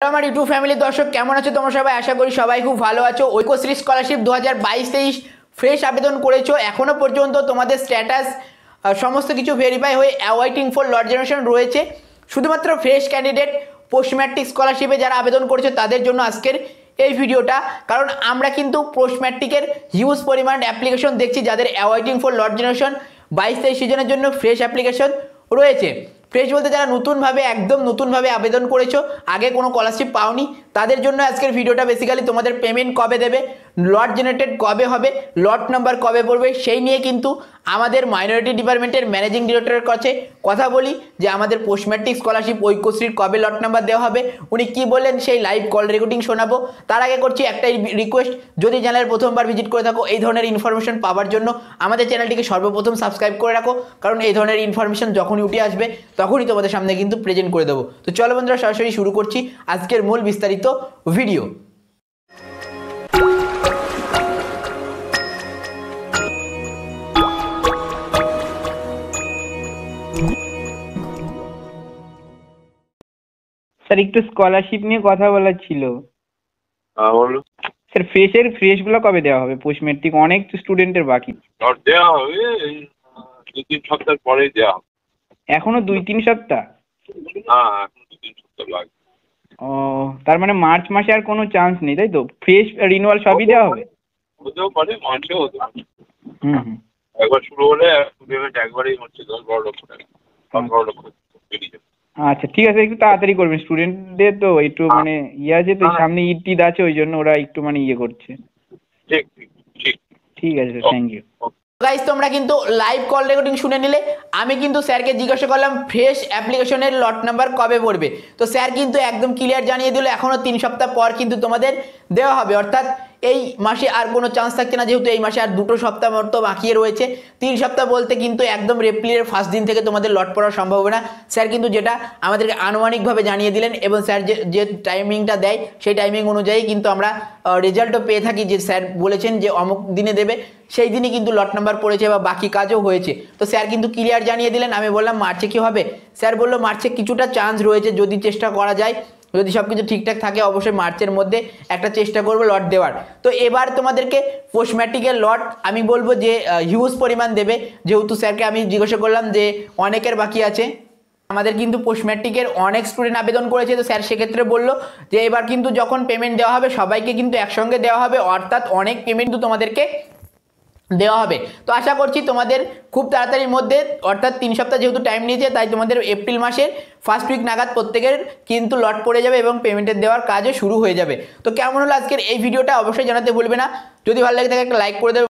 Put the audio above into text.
আমার YouTube family দর্শক কেমন আছো তোমরা সবাই? আশা করি সবাই খুব ভালো আছো। ঐক্যশ্রী স্কলারশিপ 2022-23 ফ্রেশ আবেদন করেছো, এখনো পর্যন্ত তোমাদের স্ট্যাটাস সমস্ত কিছু ভেরিফাই হয়ে অ্যাওয়াইটিং ফর লট জেনারেশন রয়েছে। শুধুমাত্র ফ্রেশ ক্যান্ডিডেট পোস্ট ম্যাট্রিক স্কলারশিপে যারা আবেদন করেছে তাদের জন্য আজকের এই ভিডিওটা, কারণ আমরা কিন্তু পোস্ট ম্যাট্রিকের হিউজ পরিমাণ অ্যাপ্লিকেশন দেখছি যাদের অ্যাওয়াইটিং ফর লট জেনারেশন 22-23 সিজনের জন্য ফ্রেশ অ্যাপ্লিকেশন রয়েছে। ফ্রেশ বলতে যারা নতুনভাবে একদম নতুনভাবে আবেদন করেছো, আগে কোনো স্কলারশিপ পাওনি, তাদের জন্য আজকের ভিডিওটা। বেসিক্যালি তোমাদের পেমেন্ট কবে দেবে, লট জেনারেটেড কবে হবে, লট নাম্বার কবে পড়বে, সেই নিয়ে কিন্তু আমাদের মাইনরিটি ডিপার্টমেন্টের ম্যানেজিং ডিরেক্টরের কাছে কথা বলি যে আমাদের পোস্ট ম্যাট্রিক স্কলারশিপ ঐক্যশ্রীর কবে লট নাম্বার দেওয়া হবে, উনি কি বলেন সেই লাইভ কল রেকর্ডিং শোনাবো। তার আগে করছি একটাই রিকোয়েস্ট, যদি চ্যানেলের প্রথমবার ভিজিট করে থাকো এই ধরনের ইনফরমেশন পাওয়ার জন্য আমাদের চ্যানেলটিকে সর্বপ্রথম সাবস্ক্রাইব করে রাখো, কারণ এই ধরনের ইনফরমেশন যখনই উঠে আসবে তখনই তোমাদের সামনে কিন্তু প্রেজেন্ট করে দেবো। তো চলো বন্ধুরা, সরাসরি শুরু করছি আজকের মূল বিস্তারিত ভিডিও। স্যার একটু স্কলারশিপ নিয়ে কথা বলার ছিল। বলো স্যার ফ্রেশগুলো কবে দেওয়া হবে? পোস্ট ম্যাট্রিক অনেক স্টুডেন্টের বাকি। লট দেওয়া হবে এই 2-3 সপ্তাহ পরে দেওয়া হবে। এখনো 2-3 সপ্তাহ? হ্যাঁ, এখন 2-3 সপ্তাহ লাগবে। ও, তার মানে মার্চ মাসে আর কোনো চান্স নেই, তাই তো? ফ্রেশ রিনিউয়াল সবই দেওয়া হবে? হতেও পারে, মার্চেও হতে পারে। হুম। একবার শুরু হলে পেমেন্ট একবারেই হচ্ছে 10-12 লক্ষ টাকা, 10-12 লক্ষ বেরিয়ে যাবে। আচ্ছা ঠিক আছে, একটু তাড়াতাড়ি করবেন, স্টুডেন্টদের তো একটু মানে আছে তো, সামনে ঈদ টিদ আছে, ওই জন্য ওরা একটু মানে করছে। ঠিক ঠিক আছে স্যার, থ্যাংক ইউ। গাইস, তোমরা কিন্তু লাইভ কল রেকর্ডিং শুনে নিলে। আমি কিন্তু স্যারকে জিজ্ঞাসা করলাম ফ্রেশ অ্যাপ্লিকেশনের লট নাম্বার কবে পড়বে, তো স্যার কিন্তু একদম ক্লিয়ার জানিয়ে দিল এখনো 3 সপ্তাহ পর কিন্তু তোমাদের দেওয়া হবে। অর্থাৎ এই মাসে আর কোনো চান্স থাকছে না, যেহেতু এই মাসে আর 2 সপ্তাহ মতো বাকি রয়েছে। 3 সপ্তাহ বলতে কিন্তু একদম এপ্রিলের ফার্স্ট দিন থেকে তোমাদের লট পড়ার সম্ভাবনা স্যার কিন্তু যেটা আমাদেরকে আনুমানিকভাবে জানিয়ে দিলেন, এবং স্যার যে টাইমিংটা দেয় সেই টাইমিং অনুযায়ী কিন্তু আমরা রেজাল্টও পেয়ে থাকি, যে স্যার বলেছেন যে অমুক দিনে দেবে, সেই দিনই কিন্তু লট নাম্বার পড়েছে বা বাকি কাজও হয়েছে। তো স্যার কিন্তু ক্লিয়ার জানিয়ে দিলেন। আমি বললাম মার্চে কি হবে? স্যার বললো মার্চে কিছুটা চান্স রয়েছে, যদি চেষ্টা করা যায়, যদি সব কিছু ঠিকঠাক থাকে অবশ্যই মার্চের মধ্যে একটা চেষ্টা করবো লট দেওয়ার। তো এবার তোমাদেরকে পোস্ট ম্যাট্রিকের লট আমি বলবো যে হিউজ পরিমাণ দেবে, যেহেতু স্যারকে আমি জিজ্ঞাসা করলাম যে অনেকের বাকি আছে। আমাদের কিন্তু পোস্ট ম্যাট্রিকের অনেক স্টুডেন্ট আবেদন করেছে, তো স্যার সেক্ষেত্রে বললো যে এবার কিন্তু যখন পেমেন্ট দেওয়া হবে সবাইকে কিন্তু একসঙ্গে দেওয়া হবে, অর্থাৎ অনেক পেমেন্ট তোমাদেরকে দেওয়া হবে। তো আশা করছি তোমাদের খুব তাড়াতাড়ির মধ্যে, অর্থাৎ 3 সপ্তাহ যেহেতু টাইম নিয়েছে, তাই তোমাদের এপ্রিল মাসের ফার্স্ট উইক নাগাদ প্রত্যেকের কিন্তু লট পড়ে যাবে এবং পেমেন্টের দেওয়ার কাজও শুরু হয়ে যাবে। তো কেমন হলো আজকের এই ভিডিওটা অবশ্যই জানাতে ভুলবে না। যদি ভালো লাগে থাকে একটা লাইক করে দেবে।